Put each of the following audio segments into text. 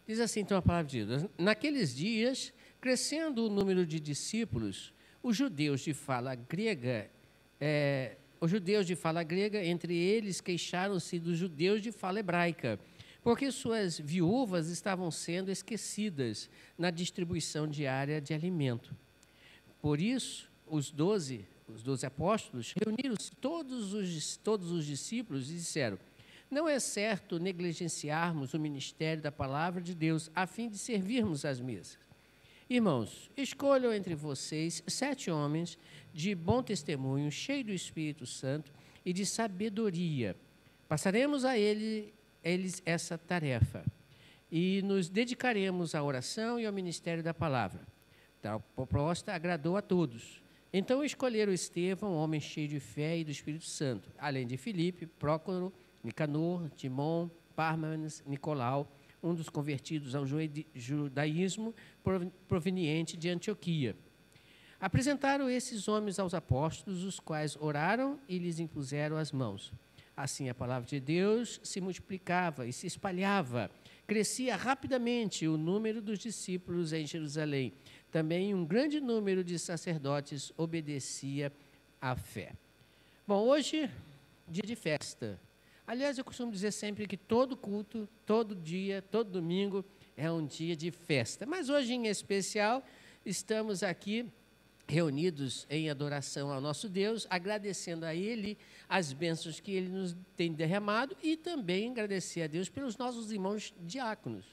Diz assim então a palavra de Deus: naqueles dias, crescendo o número de discípulos, os judeus de fala grega, entre eles queixaram-se dos judeus de fala hebraica, porque suas viúvas estavam sendo esquecidas na distribuição diária de alimento. Por isso, os doze apóstolos reuniram todos os discípulos e disseram: não é certo negligenciarmos o ministério da palavra de Deus a fim de servirmos às mesas. Irmãos, escolham entre vocês 7 homens de bom testemunho, cheios do Espírito Santo e de sabedoria. Passaremos a eles essa tarefa e nos dedicaremos à oração e ao ministério da palavra. Tal proposta agradou a todos. Então escolheram Estevão, homem cheio de fé e do Espírito Santo, além de Filipe, Prócoro, Nicanor, Timon, Pármenas, Nicolau, um dos convertidos ao judaísmo proveniente de Antioquia. Apresentaram esses homens aos apóstolos, os quais oraram e lhes impuseram as mãos. Assim a palavra de Deus se multiplicava e se espalhava. Crescia rapidamente o número dos discípulos em Jerusalém. Também um grande número de sacerdotes obedecia à fé. Bom, hoje, dia de festa. Aliás, eu costumo dizer sempre que todo culto, todo dia, todo domingo é um dia de festa. Mas hoje, em especial, estamos aqui reunidos em adoração ao nosso Deus, agradecendo a Ele as bênçãos que Ele nos tem derramado e também agradecer a Deus pelos nossos irmãos diáconos.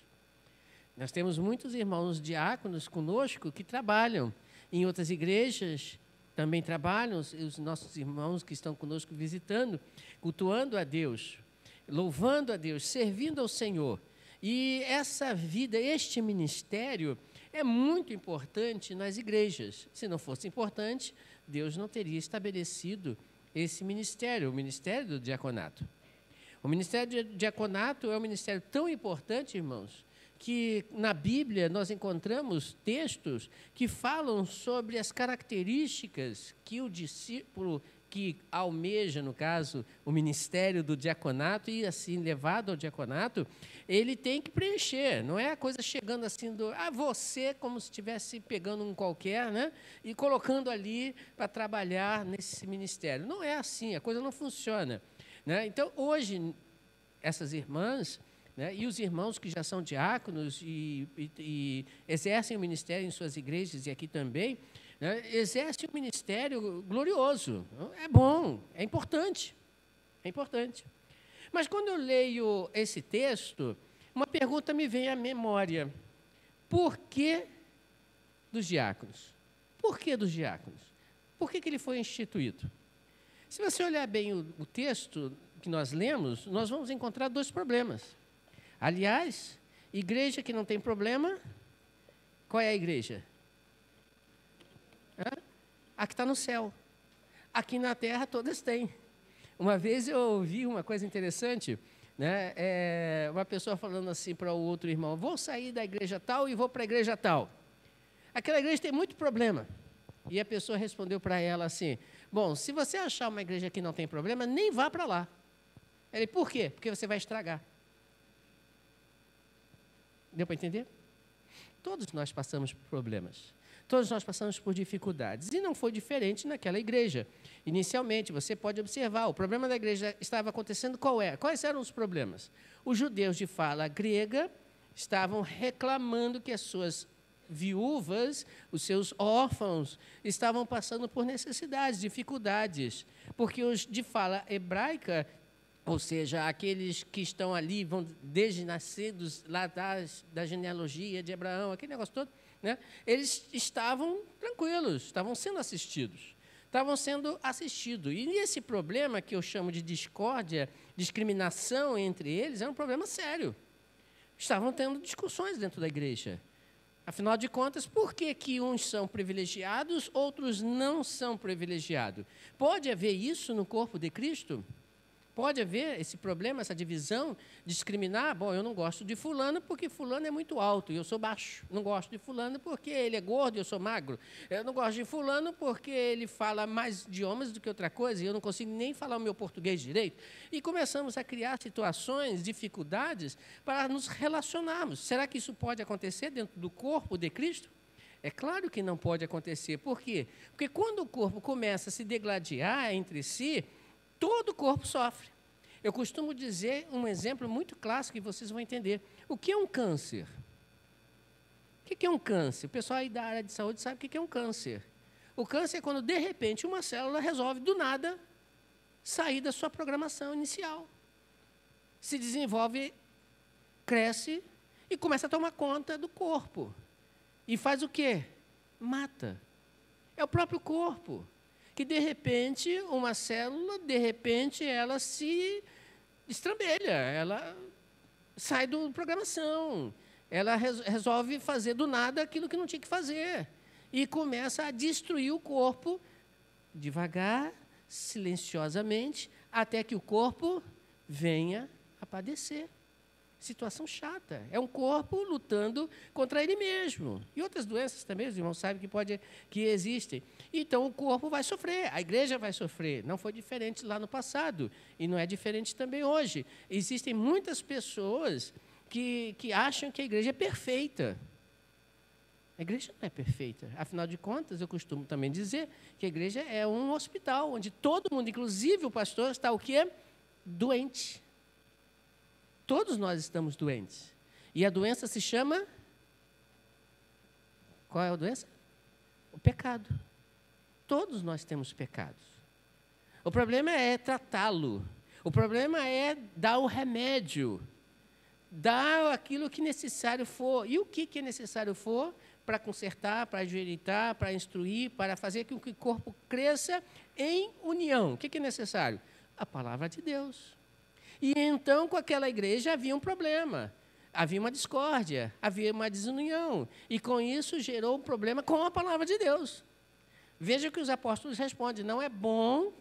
Nós temos muitos irmãos diáconos conosco que trabalham em outras igrejas, também trabalham, os nossos irmãos que estão conosco visitando, cultuando a Deus, louvando a Deus, servindo ao Senhor. E essa vida, este ministério, é muito importante nas igrejas. Se não fosse importante, Deus não teria estabelecido esse ministério, o ministério do diaconato. O ministério do diaconato é um ministério tão importante, irmãos, que na Bíblia nós encontramos textos que falam sobre as características que o discípulo que almeja, no caso, o ministério do diaconato e assim levado ao diaconato, ele tem que preencher. Não é a coisa chegando assim você como se estivesse pegando um qualquer, né, e colocando ali para trabalhar nesse ministério. Não é assim, a coisa não funciona, né? Então, hoje, essas irmãs, né, e os irmãos que já são diáconos e exercem o ministério em suas igrejas e aqui também, né, exercem um ministério glorioso. É bom, é importante. É importante. Mas quando eu leio esse texto, uma pergunta me vem à memória. Por que dos diáconos? Por que dos diáconos? Por que ele foi instituído? Se você olhar bem o texto que nós lemos, nós vamos encontrar 2 problemas. Aliás, igreja que não tem problema, qual é a igreja? A que está no céu. Aqui na terra todas têm. Uma vez eu ouvi uma coisa interessante, né? Uma pessoa falando assim para o outro irmão: vou sair da igreja tal e vou para a igreja tal. Aquela igreja tem muito problema. E a pessoa respondeu para ela assim: bom, se você achar uma igreja que não tem problema, nem vá para lá. Ele: por quê? Porque você vai estragar. Deu para entender? Todos nós passamos por problemas. Todos nós passamos por dificuldades. E não foi diferente naquela igreja. Inicialmente, você pode observar, o problema da igreja estava acontecendo Quais eram os problemas? Os judeus de fala grega estavam reclamando que as suas viúvas, os seus órfãos, estavam passando por necessidades, dificuldades. Porque os de fala hebraica, ou seja, aqueles que estão ali, vão desde nascidos lá da genealogia de Abraão, aquele negócio todo, né? Eles estavam tranquilos, estavam sendo assistidos. E esse problema que eu chamo de discórdia, discriminação entre eles, era um problema sério. Estavam tendo discussões dentro da igreja. Afinal de contas, por que uns são privilegiados, outros não são privilegiados? Pode haver isso no corpo de Cristo? Pode haver esse problema, essa divisão, discriminar. Bom, eu não gosto de fulano porque fulano é muito alto e eu sou baixo. Não gosto de fulano porque ele é gordo e eu sou magro. Eu não gosto de fulano porque ele fala mais idiomas do que outra coisa e eu não consigo nem falar o meu português direito. E começamos a criar situações, dificuldades para nos relacionarmos. Será que isso pode acontecer dentro do corpo de Cristo? É claro que não pode acontecer. Por quê? Porque quando o corpo começa a se degladiar entre si, todo o corpo sofre. Eu costumo dizer um exemplo muito clássico que vocês vão entender. O que é um câncer? O que é um câncer? O pessoal aí da área de saúde sabe o que é um câncer. O câncer é quando, de repente, uma célula resolve, do nada, sair da sua programação inicial. Se desenvolve, cresce e começa a tomar conta do corpo. E faz o quê? Mata. É o próprio corpo. Que, de repente, uma célula, de repente, ela se estrambelha, ela sai da programação, ela resolve fazer do nada aquilo que não tinha que fazer e começa a destruir o corpo devagar, silenciosamente, até que o corpo venha a padecer. Situação chata. É um corpo lutando contra ele mesmo. E outras doenças também, os irmãos sabem que existem. Então, o corpo vai sofrer, a igreja vai sofrer. Não foi diferente lá no passado, e não é diferente também hoje. Existem muitas pessoas que acham que a igreja é perfeita. A igreja não é perfeita. Afinal de contas, eu costumo também dizer que a igreja é um hospital, onde todo mundo, inclusive o pastor, está o quê? Doente. Todos nós estamos doentes. E a doença se chama... Qual é a doença? O pecado. Todos nós temos pecados. O problema é tratá-lo. O problema é dar o remédio. Dar aquilo que necessário for. E o que é necessário for para consertar, para ajeitar, para instruir, para fazer com que o corpo cresça em união. O que é necessário? A palavra de Deus. E então, com aquela igreja, havia um problema, havia uma discórdia, havia uma desunião. E com isso gerou um problema com a palavra de Deus. Veja que os apóstolos respondem: não é bom,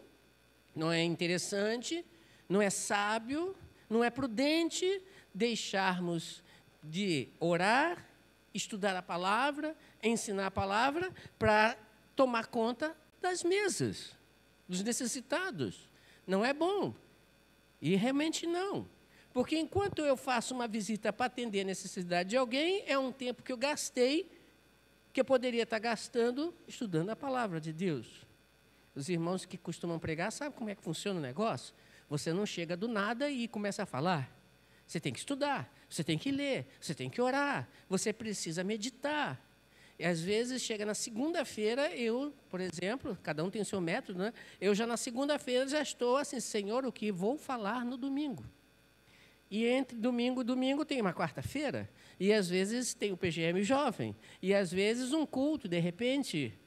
não é interessante, não é sábio, não é prudente deixarmos de orar, estudar a palavra, ensinar a palavra, para tomar conta das mesas, dos necessitados. Não é bom. E realmente não. Porque enquanto eu faço uma visita para atender a necessidade de alguém, é um tempo que eu gastei, que eu poderia estar gastando estudando a palavra de Deus. Os irmãos que costumam pregar sabem como é que funciona o negócio? Você não chega do nada e começa a falar. Você tem que estudar, você tem que ler, você tem que orar, você precisa meditar. E às vezes chega na segunda-feira, eu, por exemplo, cada um tem o seu método, né? Eu já na segunda-feira já estou assim: Senhor, o que vou falar no domingo? E entre domingo e domingo tem uma quarta-feira, e às vezes tem o PGM jovem, e às vezes um culto, de repente.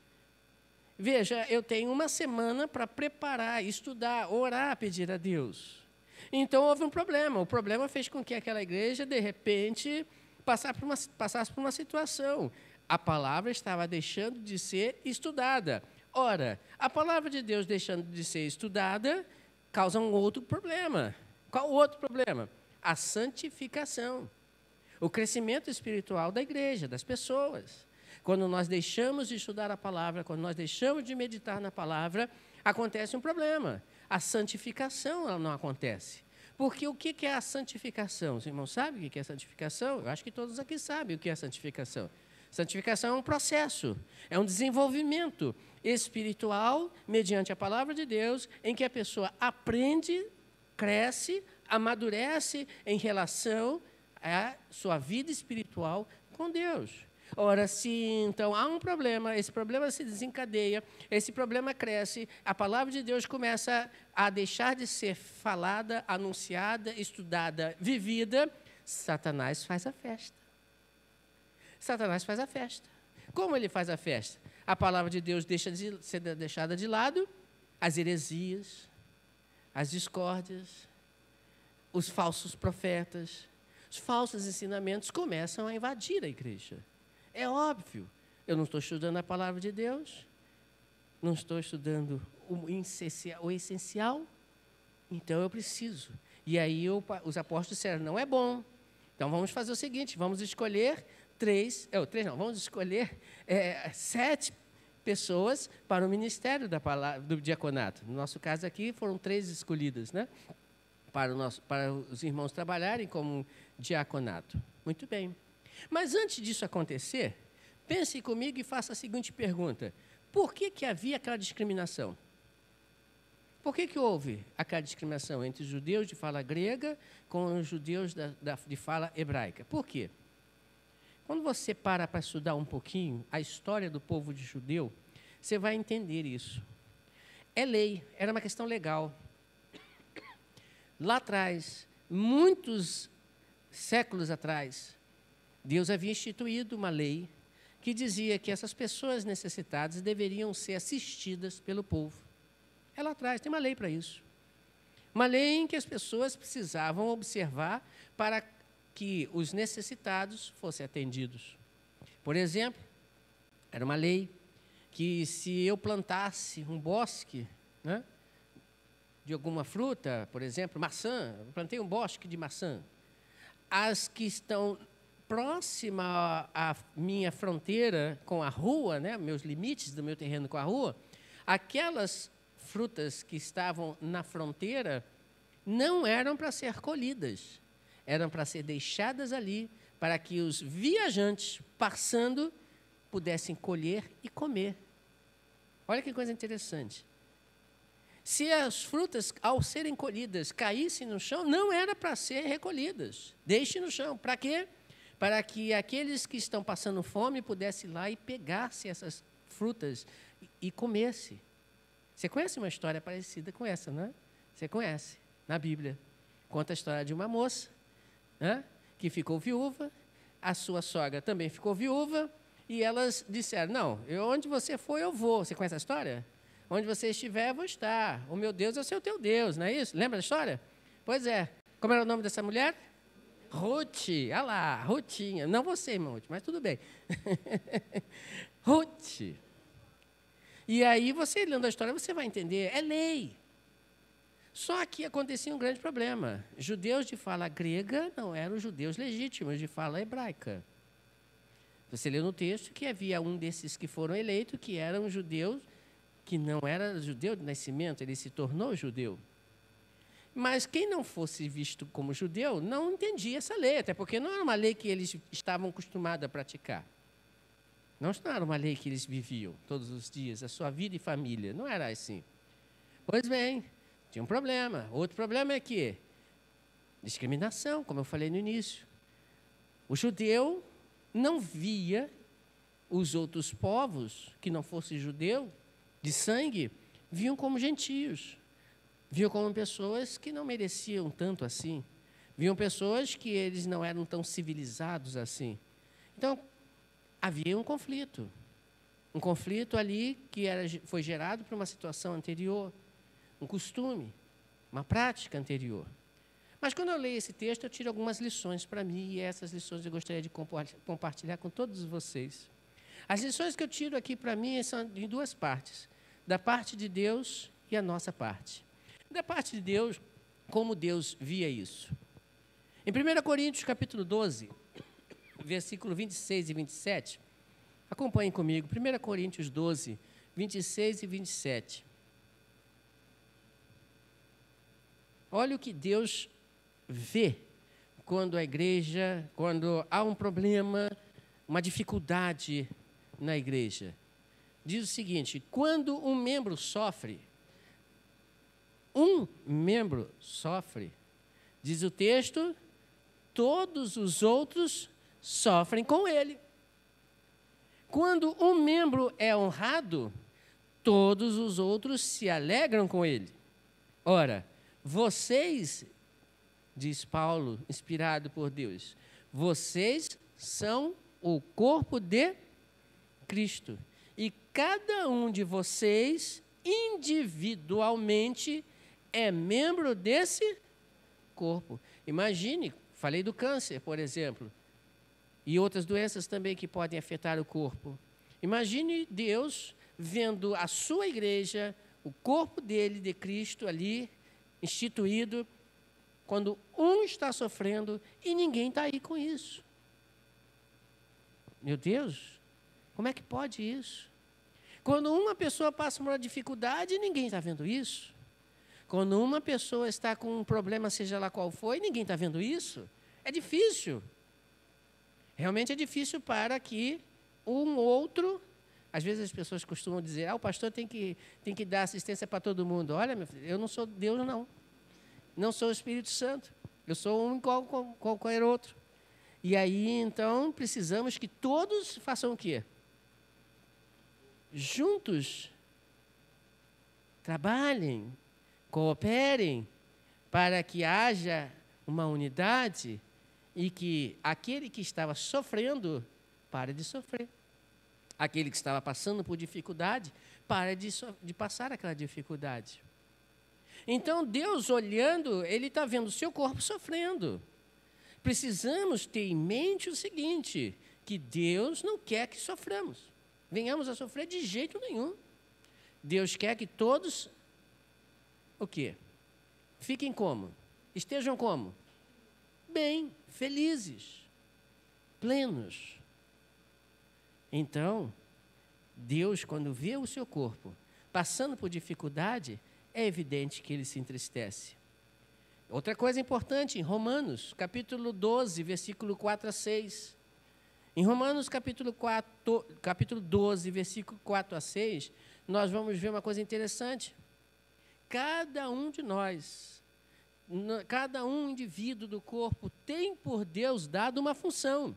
Veja, eu tenho uma semana para preparar, estudar, orar, pedir a Deus. Então houve um problema. O problema fez com que aquela igreja, de repente, passasse por uma situação. A palavra estava deixando de ser estudada. Ora, a palavra de Deus deixando de ser estudada causa um outro problema. Qual o outro problema? A santificação. O crescimento espiritual da igreja, das pessoas. Quando nós deixamos de estudar a palavra, quando nós deixamos de meditar na palavra, acontece um problema. A santificação ela não acontece. Porque o que é a santificação? Os irmãos sabem o que é a santificação? Eu acho que todos aqui sabem o que é a santificação. Santificação é um processo, é um desenvolvimento espiritual mediante a palavra de Deus, em que a pessoa aprende, cresce, amadurece em relação à sua vida espiritual com Deus. Ora, se então há um problema, esse problema se desencadeia, esse problema cresce, a palavra de Deus começa a deixar de ser falada, anunciada, estudada, vivida, Satanás faz a festa. Satanás faz a festa. Como ele faz a festa? A palavra de Deus deixa de ser deixada de lado, as heresias, as discórdias, os falsos profetas, os falsos ensinamentos começam a invadir a igreja. É óbvio, eu não estou estudando a palavra de Deus, não estou estudando o essencial, Então eu preciso. E aí os apóstolos disseram, não é bom. Então vamos fazer o seguinte, vamos escolher vamos escolher 7 pessoas para o ministério do diaconato. No nosso caso aqui, foram 3 escolhidas, né? Para os irmãos trabalharem como diaconato. Muito bem. Mas antes disso acontecer, pense comigo e faça a seguinte pergunta. Por que havia aquela discriminação? Por que houve aquela discriminação entre os judeus de fala grega com os judeus de fala hebraica? Por quê? Quando você para estudar um pouquinho a história do povo de judeu, você vai entender isso. É lei, era uma questão legal. Lá atrás, muitos séculos atrás, Deus havia instituído uma lei que dizia que essas pessoas necessitadas deveriam ser assistidas pelo povo. É lá atrás, tem uma lei para isso. Uma lei em que as pessoas precisavam observar para que os necessitados fossem atendidos. Por exemplo, era uma lei que se eu plantasse um bosque, né, de alguma fruta, por exemplo, maçã, eu plantei um bosque de maçã, as que estão próximas à minha fronteira com a rua, né, meus limites do meu terreno com a rua, aquelas frutas que estavam na fronteira não eram para ser colhidas, eram para ser deixadas ali, para que os viajantes passando pudessem colher e comer. Olha que coisa interessante. Se as frutas, ao serem colhidas, caíssem no chão, não era para ser recolhidas. Deixe no chão. Para quê? Para que aqueles que estão passando fome pudessem ir lá e pegassem essas frutas e comesse. Você conhece uma história parecida com essa, não é? Você conhece, na Bíblia. Conta a história de uma moça, né, que ficou viúva, a sua sogra também ficou viúva, e elas disseram, não, onde você for, eu vou. Você conhece a história? Onde você estiver, eu vou estar. O meu Deus é o seu teu Deus, não é isso? Lembra da história? Pois é. Como era o nome dessa mulher? Ruth. Olha lá, Rutinha. Não você, irmão, mas tudo bem. Ruth. E aí, você lendo a história, você vai entender, é lei. Só que acontecia um grande problema. Judeus de fala grega não eram judeus legítimos de fala hebraica. Você lê no texto que havia um desses que foram eleitos, que era um judeu, que não era judeu de nascimento, ele se tornou judeu. Mas quem não fosse visto como judeu não entendia essa lei, até porque não era uma lei que eles estavam acostumados a praticar. Não era uma lei que eles viviam todos os dias, a sua vida e família, não era assim. Pois bem, tinha um problema. Outro problema é que discriminação, como eu falei no início. O judeu não via os outros povos, que não fossem judeu, de sangue, viam como gentios. Viam como pessoas que não mereciam tanto assim. Viam pessoas que eles não eram tão civilizados assim. Então, havia um conflito. Um conflito ali que foi gerado por uma situação anterior, um costume, uma prática anterior. Mas quando eu leio esse texto, eu tiro algumas lições para mim, e essas lições eu gostaria de compartilhar com todos vocês. As lições que eu tiro aqui para mim são em 2 partes, da parte de Deus e a nossa parte. Da parte de Deus, como Deus via isso. Em 1 Coríntios, capítulo 12, versículo 26 e 27, acompanhem comigo, 1 Coríntios 12, 26 e 27. Olha o que Deus vê quando a igreja, quando há um problema, uma dificuldade na igreja. Diz o seguinte, quando um membro sofre, diz o texto, todos os outros sofrem com ele. Quando um membro é honrado, todos os outros se alegram com ele. Ora, vocês, diz Paulo, inspirado por Deus, vocês são o corpo de Cristo. E cada um de vocês, individualmente, é membro desse corpo. Imagine, falei do câncer, por exemplo, e outras doenças também que podem afetar o corpo. Imagine Deus vendo a sua igreja, o corpo dele, de Cristo, ali, instituído quando um está sofrendo e ninguém está aí com isso. Meu Deus, como é que pode isso? Quando uma pessoa passa por uma dificuldade, ninguém está vendo isso. Quando uma pessoa está com um problema, seja lá qual for, ninguém está vendo isso. É difícil. Realmente é difícil para que um outro... Às vezes as pessoas costumam dizer, o pastor tem que dar assistência para todo mundo. Olha, meu filho, eu não sou Deus, não. Não sou o Espírito Santo. Eu sou um igual qualquer outro. E aí, então, precisamos que todos façam o quê? Juntos, trabalhem, cooperem, para que haja uma unidade e que aquele que estava sofrendo, pare de sofrer. Aquele que estava passando por dificuldade, pare de passar aquela dificuldade. Então, Deus olhando, Ele está vendo o seu corpo sofrendo. Precisamos ter em mente o seguinte, que Deus não quer que soframos. Venhamos a sofrer de jeito nenhum. Deus quer que todos, o quê? Fiquem como? Estejam como? Bem, felizes, plenos. Então, Deus, quando vê o seu corpo passando por dificuldade, é evidente que Ele se entristece. Outra coisa importante, em Romanos, capítulo 12, versículo 4 a 6. Em Romanos, capítulo 12, versículo 4 a 6, nós vamos ver uma coisa interessante. Cada um de nós, cada um indivíduo do corpo tem por Deus dado uma função.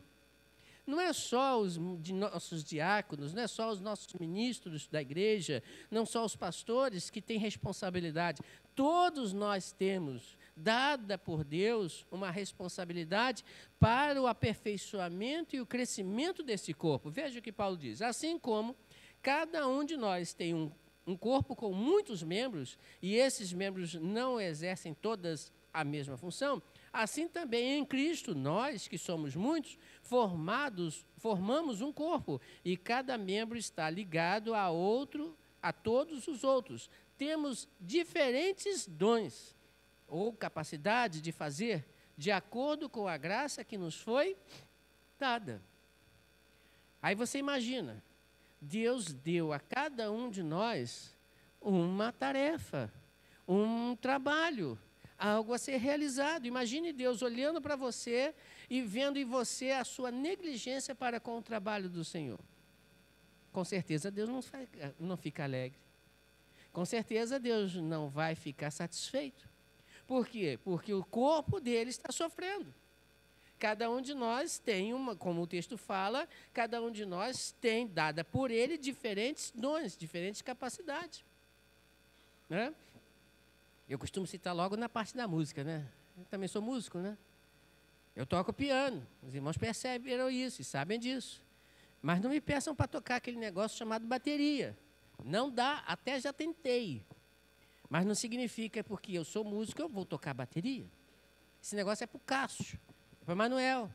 Não é só os nossos diáconos, não é só os nossos ministros da igreja, não só os pastores que têm responsabilidade. Todos nós temos, dada por Deus, uma responsabilidade para o aperfeiçoamento e o crescimento desse corpo. Veja o que Paulo diz. Assim como cada um de nós tem um corpo com muitos membros, e esses membros não exercem todas a mesma função, assim também em Cristo, nós que somos muitos, formamos um corpo, e cada membro está ligado a todos os outros. Temos diferentes dons ou capacidade de fazer de acordo com a graça que nos foi dada. Aí você imagina, Deus deu a cada um de nós uma tarefa, um trabalho, algo a ser realizado. Imagine Deus olhando para você e vendo em você a sua negligência para com o trabalho do Senhor. Com certeza Deus não fica alegre. Com certeza Deus não vai ficar satisfeito. Por quê? Porque o corpo dele está sofrendo. Cada um de nós tem como o texto fala, cada um de nós tem, dada por ele, diferentes dons, diferentes capacidades. Né? Eu costumo citar logo na parte da música, né? Eu também sou músico, né? Eu toco piano, os irmãos perceberam isso e sabem disso. Mas não me peçam para tocar aquele negócio chamado bateria. Não dá, até já tentei. Mas não significa porque eu sou músico, eu vou tocar bateria. Esse negócio é para o Cássio, é para o Manuel.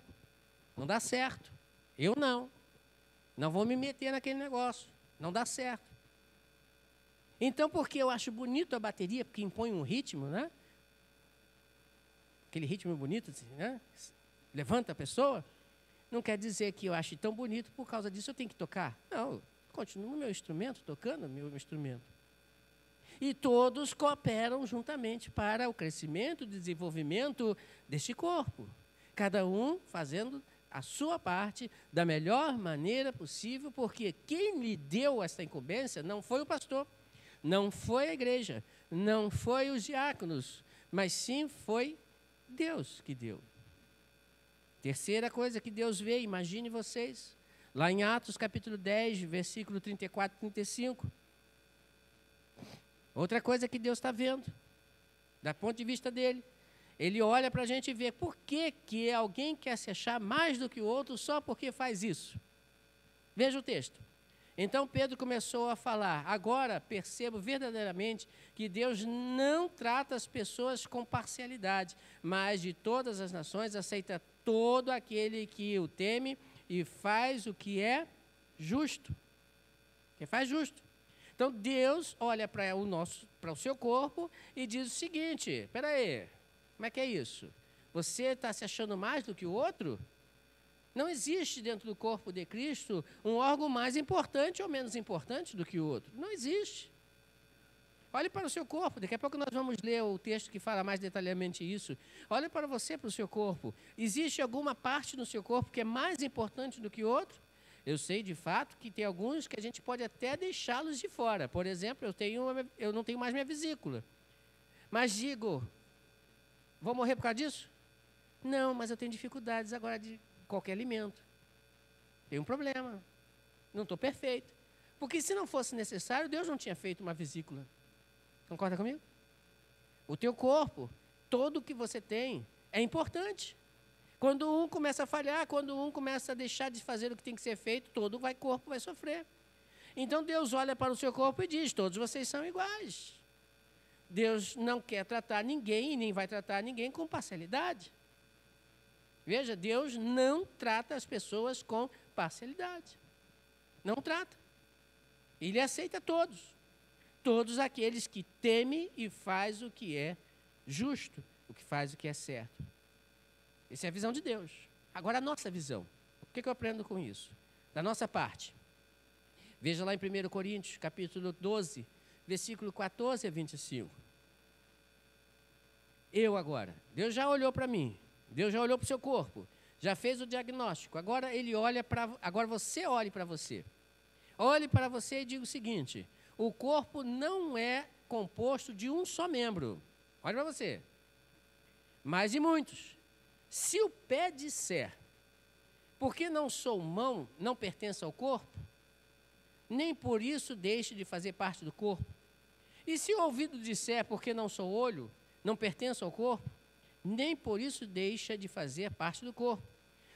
Não dá certo. Eu não. Não vou me meter naquele negócio. Não dá certo. Então, porque eu acho bonito a bateria, porque impõe um ritmo, né? Aquele ritmo bonito, assim, né? Levanta a pessoa. Não quer dizer que eu ache tão bonito, por causa disso eu tenho que tocar. Não, eu continuo no meu instrumento, tocando o meu instrumento. E todos cooperam juntamente para o crescimento e desenvolvimento deste corpo. Cada um fazendo a sua parte da melhor maneira possível, porque quem lhe deu essa incumbência não foi o pastor, não foi a igreja, não foi os diáconos, mas sim foi Deus que deu. Terceira coisa que Deus vê, imagine vocês, lá em Atos capítulo 10, versículo 34 e 35. Outra coisa que Deus está vendo, do ponto de vista dele. Ele olha para a gente e vê por que alguém quer se achar mais do que o outro só porque faz isso. Veja o texto. Então Pedro começou a falar, agora percebo verdadeiramente que Deus não trata as pessoas com parcialidade, mas de todas as nações aceita todo aquele que o teme e faz o que é justo. Que faz justo. Então, Deus olha para o seu corpo e diz o seguinte: espera aí, como é que é isso? Você está se achando mais do que o outro? Não existe dentro do corpo de Cristo um órgão mais importante ou menos importante do que o outro. Não existe. Olhe para o seu corpo. Daqui a pouco nós vamos ler o texto que fala mais detalhadamente isso. Olhe para você, para o seu corpo. Existe alguma parte no seu corpo que é mais importante do que o outro? Eu sei, de fato, que tem alguns que a gente pode até deixá-los de fora. Por exemplo, eu não tenho mais minha vesícula. Mas digo, vou morrer por causa disso? Não, mas eu tenho dificuldades agora de qualquer alimento. Tem um problema. Não estou perfeito. Porque se não fosse necessário, Deus não tinha feito uma vesícula. Concorda comigo? O teu corpo, todo o que você tem, é importante. Quando um começa a falhar, quando um começa a deixar de fazer o que tem que ser feito, todo o corpo vai sofrer. Então Deus olha para o seu corpo e diz: todos vocês são iguais. Deus não quer tratar ninguém e nem vai tratar ninguém com parcialidade. Veja, Deus não trata as pessoas com parcialidade. Não trata. Ele aceita todos. Todos aqueles que temem e faz o que é justo, o que faz o que é certo. Essa é a visão de Deus. Agora a nossa visão. O que eu aprendo com isso? Da nossa parte. Veja lá em 1 Coríntios, capítulo 12, versículo 14 a 25. Eu agora, Deus já olhou para mim, Deus já olhou para o seu corpo, já fez o diagnóstico, agora ele olha para, agora você olhe para você. Olhe para você e diga o seguinte: o corpo não é composto de um só membro. Olhe para você. Mas de muitos. Se o pé disser, porque não sou mão, não pertence ao corpo, nem por isso deixe de fazer parte do corpo. E se o ouvido disser, porque não sou olho, não pertence ao corpo, nem por isso deixa de fazer parte do corpo.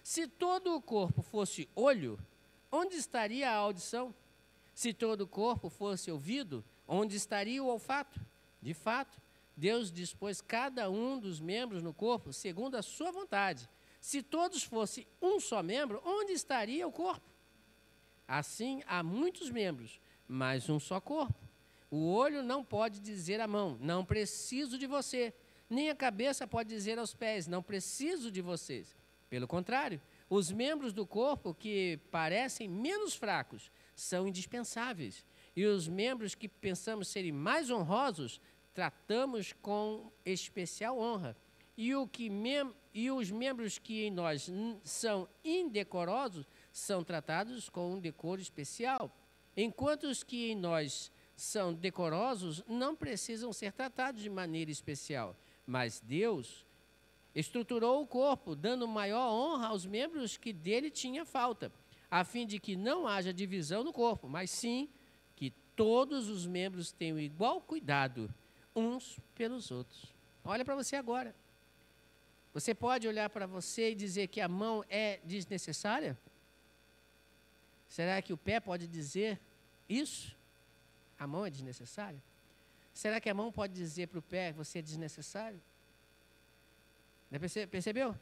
Se todo o corpo fosse olho, onde estaria a audição? Se todo o corpo fosse ouvido, onde estaria o olfato? De fato, Deus dispôs cada um dos membros no corpo segundo a sua vontade. Se todos fossem um só membro, onde estaria o corpo? Assim, há muitos membros, mas um só corpo. O olho não pode dizer à mão: não preciso de você. Nem a cabeça pode dizer aos pés: não preciso de vocês. Pelo contrário, os membros do corpo que parecem menos fracos são indispensáveis. E os membros que pensamos serem mais honrosos, tratamos com especial honra. E os membros que em nós são indecorosos, são tratados com um decoro especial. Enquanto os que em nós são decorosos, não precisam ser tratados de maneira especial. Mas Deus estruturou o corpo, dando maior honra aos membros que dele tinha falta, a fim de que não haja divisão no corpo, mas sim que todos os membros tenham igual cuidado uns pelos outros. Olha para você agora. Você pode olhar para você e dizer que a mão é desnecessária? Será que o pé pode dizer isso? A mão é desnecessária? Será que a mão pode dizer para o pé que você é desnecessário? Percebeu?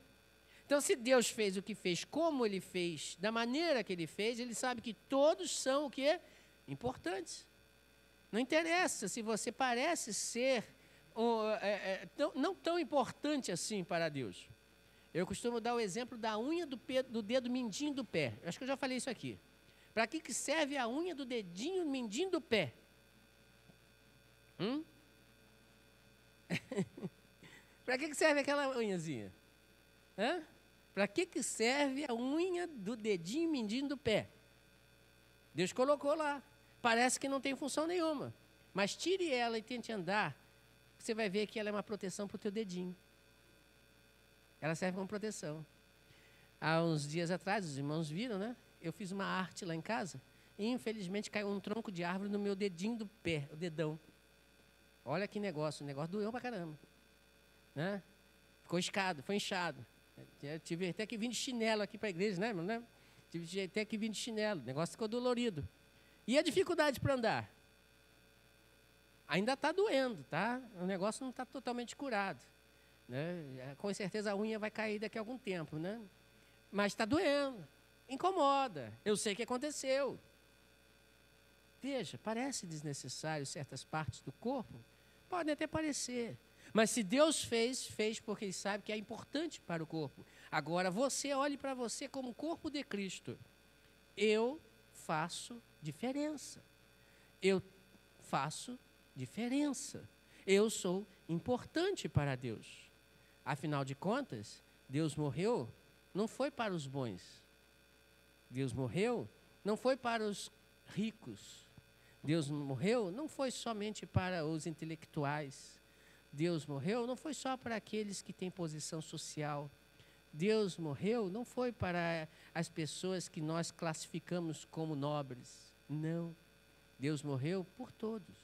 Então, se Deus fez o que fez, como Ele fez, da maneira que Ele fez, Ele sabe que todos são o quê? Importantes. Não interessa se você parece ser não tão importante assim para Deus. Eu costumo dar o exemplo da unha do dedo mindinho do pé. Eu acho que eu já falei isso aqui. Para que serve a unha do dedinho mindinho do pé? Para que serve aquela unhazinha? Para que serve a unha do dedinho mindinho do pé? Deus colocou lá. Parece que não tem função nenhuma. Mas tire ela e tente andar, você vai ver que ela é uma proteção para o teu dedinho. Ela serve como proteção. Há uns dias atrás, os irmãos viram, né? Eu fiz uma arte lá em casa e, infelizmente, caiu um tronco de árvore no meu dedinho do pé, o dedão. Olha que negócio, o negócio doeu pra caramba. Né? Ficou escado, foi inchado. Eu tive até que vir de chinelo aqui para a igreja, né? Tive até que vir de chinelo, o negócio ficou dolorido. E a dificuldade para andar? Ainda está doendo, tá? O negócio não está totalmente curado. Né? Com certeza a unha vai cair daqui a algum tempo, né? Mas está doendo, incomoda. Eu sei o que aconteceu. Veja, parece desnecessário certas partes do corpo, podem até parecer. Mas se Deus fez, fez porque Ele sabe que é importante para o corpo. Agora, você olhe para você como corpo de Cristo. Eu faço diferença. Eu faço diferença. Eu sou importante para Deus. Afinal de contas, Deus morreu, não foi para os bons. Deus morreu, não foi para os ricos. Deus morreu, não foi somente para os intelectuais. Deus morreu, não foi só para aqueles que têm posição social. Deus morreu, não foi para as pessoas que nós classificamos como nobres. Não. Deus morreu por todos.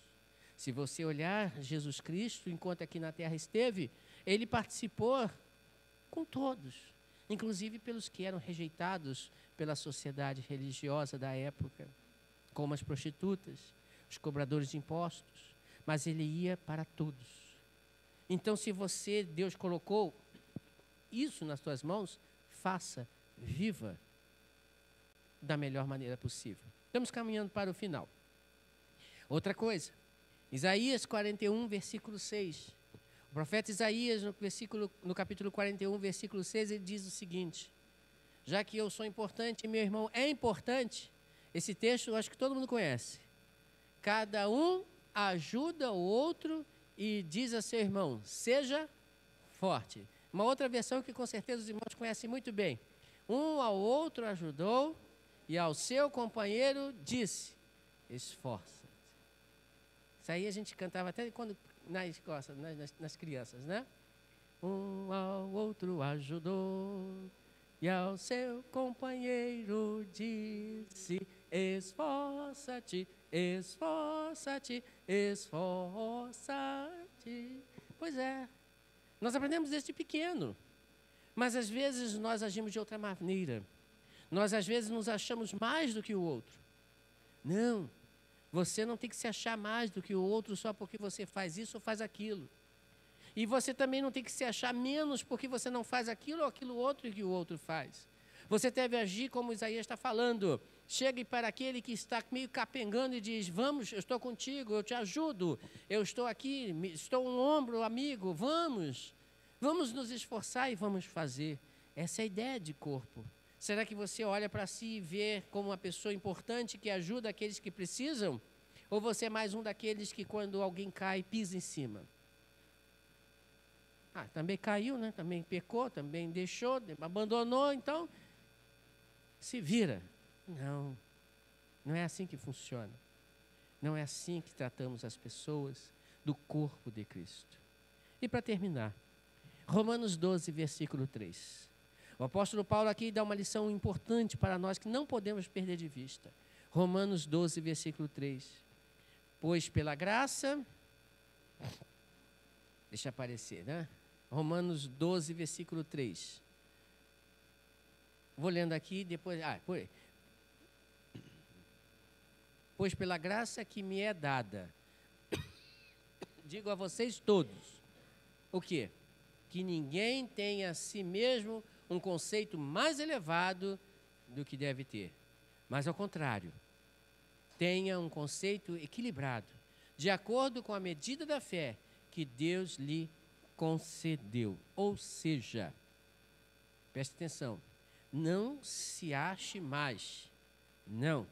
Se você olhar Jesus Cristo, enquanto aqui na terra esteve, Ele participou com todos, inclusive pelos que eram rejeitados pela sociedade religiosa da época, como as prostitutas, os cobradores de impostos, mas Ele ia para todos. Então, se Deus colocou isso nas tuas mãos, faça, viva da melhor maneira possível. Estamos caminhando para o final. Outra coisa, Isaías 41, versículo 6. O profeta Isaías, no capítulo 41, versículo 6, ele diz o seguinte: já que eu sou importante e meu irmão é importante, esse texto eu acho que todo mundo conhece. Cada um ajuda o outro e diz a seu irmão, seja forte. Uma outra versão que com certeza os irmãos conhecem muito bem. Um ao outro ajudou e ao seu companheiro disse, esforça-te. Isso aí a gente cantava até quando na escola, nas crianças, né? Um ao outro ajudou e ao seu companheiro disse, esforça-te, esforça-te, esforça-te. Pois é, nós aprendemos desde pequeno, mas às vezes nós agimos de outra maneira. Nós às vezes nos achamos mais do que o outro. Não, você não tem que se achar mais do que o outro só porque você faz isso ou faz aquilo. E você também não tem que se achar menos porque você não faz aquilo ou aquilo outro que o outro faz. Você deve agir como Isaías está falando. Chegue para aquele que está meio capengando e diz, vamos, eu estou contigo, eu te ajudo, eu estou aqui, estou um ombro amigo, vamos nos esforçar e vamos fazer. Essa é a ideia de corpo. Será que você olha para si e vê como uma pessoa importante que ajuda aqueles que precisam? Ou você é mais um daqueles que quando alguém cai, pisa em cima? Ah, também caiu, né? Também pecou, também deixou, abandonou, então se vira. Não, não é assim que funciona. Não é assim que tratamos as pessoas do corpo de Cristo. E para terminar, Romanos 12, versículo 3. O apóstolo Paulo aqui dá uma lição importante para nós que não podemos perder de vista. Romanos 12, versículo 3. Pois pela graça... Deixa aparecer, né? Romanos 12, versículo 3. Vou lendo aqui, depois... por aí. Pois pela graça que me é dada, digo a vocês todos, o quê? Que ninguém tenha a si mesmo um conceito mais elevado do que deve ter. Mas, ao contrário, tenha um conceito equilibrado, de acordo com a medida da fé que Deus lhe concedeu. Ou seja, preste atenção, não se ache mais, não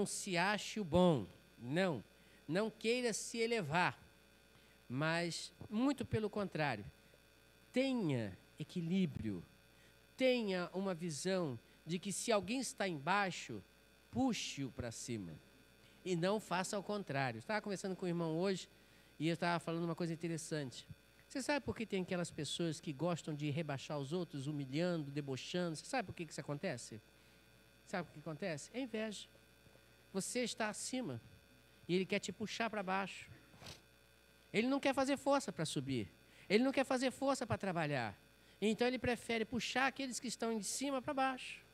se ache o bom, não queira se elevar, mas, muito pelo contrário, tenha equilíbrio, tenha uma visão de que se alguém está embaixo, puxe-o para cima, e não faça ao contrário. Eu estava conversando com o irmão hoje, e eu estava falando uma coisa interessante. Você sabe por que tem aquelas pessoas que gostam de rebaixar os outros, humilhando, debochando? Você sabe por que isso acontece? Sabe o que acontece? É inveja. Você está acima e ele quer te puxar para baixo. Ele não quer fazer força para subir. Ele não quer fazer força para trabalhar. Então ele prefere puxar aqueles que estão de cima para baixo.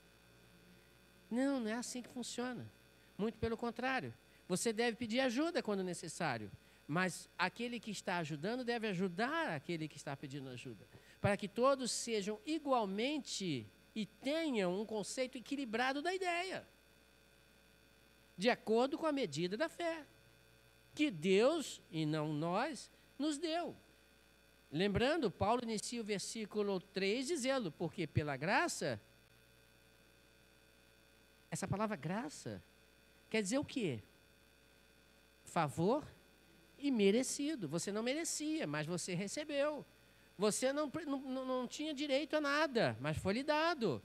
Não é assim que funciona. Muito pelo contrário. Você deve pedir ajuda quando necessário. Mas aquele que está ajudando deve ajudar aquele que está pedindo ajuda. Para que todos sejam igualmente e tenham um conceito equilibrado da ideia. de acordo com a medida da fé que Deus, e não nós, nos deu. Lembrando, Paulo inicia o versículo 3 dizendo, porque pela graça, essa palavra graça quer dizer o quê? Favor e merecido. Você não merecia, mas você recebeu. Você não tinha direito a nada, mas foi lhe dado.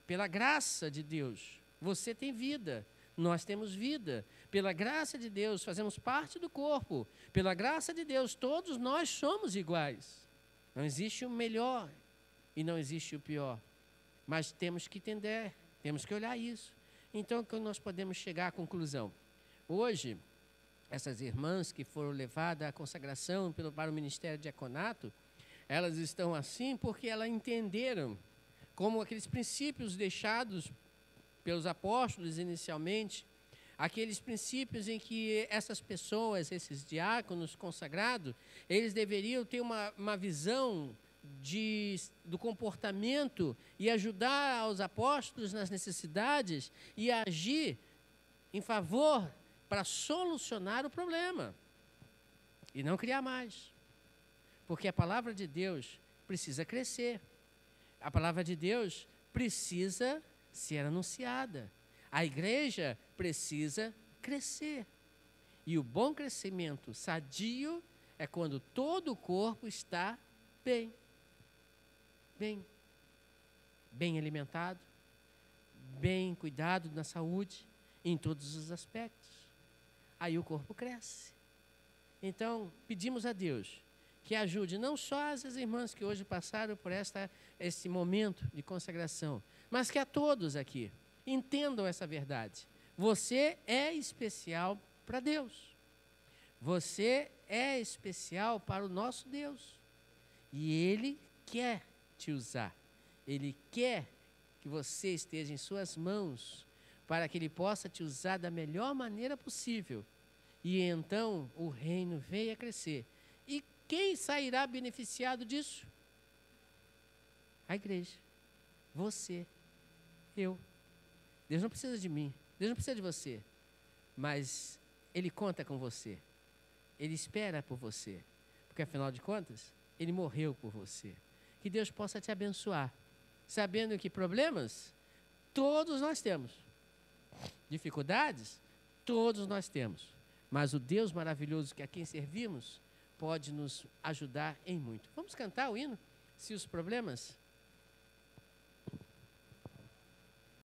Pela graça de Deus, você tem vida. Nós temos vida. Pela graça de Deus, fazemos parte do corpo. Pela graça de Deus, todos nós somos iguais. Não existe o melhor e não existe o pior. Mas temos que entender, temos que olhar isso. Então, que nós podemos chegar à conclusão? Hoje, essas irmãs que foram levadas à consagração para o ministério de diaconato, elas estão assim porque elas entenderam como aqueles princípios deixados pelos apóstolos inicialmente, aqueles princípios em que essas pessoas, esses diáconos consagrados, eles deveriam ter uma visão do comportamento e ajudar aos apóstolos nas necessidades e agir em favor para solucionar o problema e não criar mais. Porque a palavra de Deus precisa crescer. A palavra de Deus precisa ser anunciada. A igreja precisa crescer. E o bom crescimento sadio é quando todo o corpo está bem. Bem alimentado, bem cuidado na saúde, em todos os aspectos. Aí o corpo cresce. Então, pedimos a Deus que ajude não só as irmãs que hoje passaram por esse momento de consagração, mas que a todos aqui entendam essa verdade. Você é especial para Deus. Você é especial para o nosso Deus. E Ele quer te usar. Ele quer que você esteja em suas mãos para que Ele possa te usar da melhor maneira possível. E então o reino venha a crescer. E quem sairá beneficiado disso? A igreja. Você. Eu. Deus não precisa de mim. Deus não precisa de você. Mas Ele conta com você. Ele espera por você. Porque, afinal de contas, Ele morreu por você. Que Deus possa te abençoar. Sabendo que problemas, todos nós temos. Dificuldades, todos nós temos. Mas o Deus maravilhoso que a quem servimos pode nos ajudar em muito. Vamos cantar o hino? Se os problemas